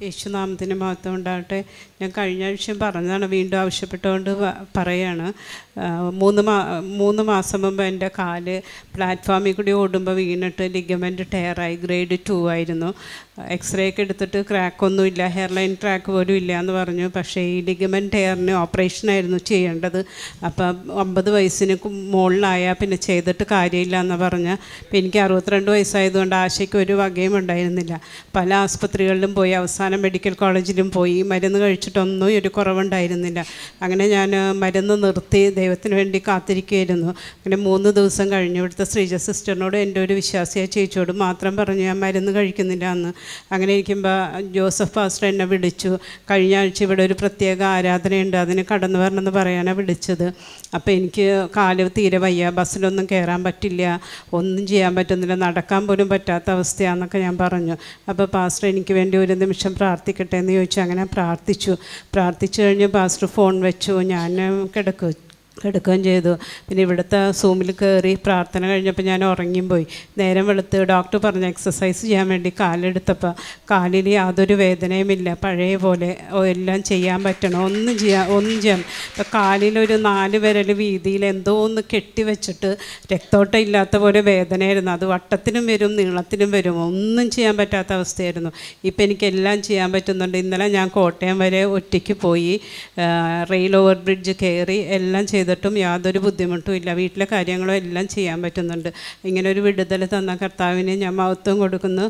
യേശുനാമത്തിന് മഹത്വം ഉണ്ടാകട്ടെ. ഞാൻ കഴിഞ്ഞ ആഴ്ചയും പറഞ്ഞതാണ്, വീണ്ടും ആവശ്യപ്പെട്ടുകൊണ്ട് പറയാണ്. 3 മാസം മുമ്പ് എൻ്റെ കാല് പ്ലാറ്റ്ഫോമിൽ കൂടി ഓടുമ്പോൾ വീണിട്ട് ലിഗമെൻറ്റ് ടയറായി. ഗ്രേഡ് 2 ആയിരുന്നു. എക്സ്റേ ഒക്കെ എടുത്തിട്ട് ക്രാക്കൊന്നുമില്ല, ഹെയർലൈൻ ക്രാക്ക് പോലും ഇല്ല എന്ന് പറഞ്ഞു. പക്ഷേ ഈ ലിഗമെൻറ്റ് ടയറിന് ഓപ്പറേഷനായിരുന്നു ചെയ്യേണ്ടത്. അപ്പം 50 വയസ്സിന് മുകളിലായാൽ പിന്നെ ചെയ്തിട്ട് കാര്യമില്ല എന്ന് പറഞ്ഞ്. അപ്പം എനിക്ക് 62 വയസ്സായതുകൊണ്ട് ആശയ്ക്ക് ഒരു വകയും ഉണ്ടായിരുന്നില്ല. പല ആസ്പത്രികളിലും പോയി, അവസാനം മെഡിക്കൽ കോളേജിലും പോയി. മരുന്ന് കഴിച്ചിട്ടൊന്നും ഒരു കുറവുണ്ടായിരുന്നില്ല. അങ്ങനെ ഞാൻ മരുന്ന് നിർത്തി ദൈവത്തിന് വേണ്ടി കാത്തിരിക്കുകയായിരുന്നു. അങ്ങനെ 3 ദിവസം കഴിഞ്ഞു. ഇവിടുത്തെ ശ്രീജ സിസ്റ്ററിനോട്, എൻ്റെ ഒരു വിശ്വാസിയായ ചേച്ചിയോട് മാത്രം പറഞ്ഞു ഞാൻ മരുന്ന് കഴിക്കുന്നില്ല എന്ന്. അങ്ങനെ ഇരിക്കുമ്പോൾ ജോസഫ് പാസ്റ്റർ എന്നെ വിളിച്ചു. കഴിഞ്ഞ ആഴ്ച ഇവിടെ ഒരു പ്രത്യേക ആരാധനയുണ്ട്, അതിന് കടന്നു വരണമെന്ന് പറയാനാണ് വിളിച്ചത്. അപ്പോൾ എനിക്ക് കാല് തീരെ വയ്യ, ബസ്സിലൊന്നും കയറാൻ പറ്റില്ല, ഒന്നും ചെയ്യാൻ പറ്റുന്നില്ല, നടക്കാൻ പോലും പറ്റാത്ത അവസ്ഥയാണെന്നൊക്കെ ഞാൻ പറഞ്ഞു. അപ്പോൾ പാസ്റ്റർ എനിക്ക് വേണ്ടി ഒരു നിമിഷം പ്രാർത്ഥിക്കട്ടെ എന്ന് ചോദിച്ചു. അങ്ങനെ പ്രാർത്ഥിച്ചു കഴിഞ്ഞ് പാസ്റ്റർ ഫോൺ വെച്ചു. ഞാൻ കിടക്കുകയും ചെയ്തു. പിന്നെ ഇവിടുത്തെ സൂമിൽ കയറി പ്രാർത്ഥന കഴിഞ്ഞപ്പോൾ ഞാൻ ഉറങ്ങിയും പോയി. നേരം വെളുത്ത് ഡോക്ടർ പറഞ്ഞ എക്സസൈസ് ചെയ്യാൻ വേണ്ടി കാലെടുത്തപ്പോൾ കാലിൽ യാതൊരു വേദനയുമില്ല, പഴയ പോലെ എല്ലാം ചെയ്യാൻ പറ്റണം, ഒന്നും ചെയ്യാം. ഇപ്പോൾ കാലിലൊരു 4 വിരൽ വീതിയിൽ എന്തോ ഒന്ന് കെട്ടിവെച്ചിട്ട് രക്തോട്ടം ഇല്ലാത്ത പോലെ വേദനയായിരുന്നു. അത് വട്ടത്തിനും വരും നീളത്തിനും വരും, ഒന്നും ചെയ്യാൻ പറ്റാത്ത അവസ്ഥയായിരുന്നു. ഇപ്പം എനിക്കെല്ലാം ചെയ്യാൻ പറ്റുന്നുണ്ട്. ഇന്നലെ ഞാൻ കോട്ടയം വരെ ഒറ്റയ്ക്ക് പോയി, റെയിൽ ഓവർ ബ്രിഡ്ജ് കയറി, എല്ലാം ചെയ്തിട്ടും യാതൊരു ബുദ്ധിമുട്ടും ഇല്ല. വീട്ടിലെ കാര്യങ്ങളും എല്ലാം ചെയ്യാൻ പറ്റുന്നുണ്ട്. ഇങ്ങനെ ഒരു വിടുതൽ തന്ന കർത്താവിന് ഞാൻ മഹത്വം കൊടുക്കുന്നു.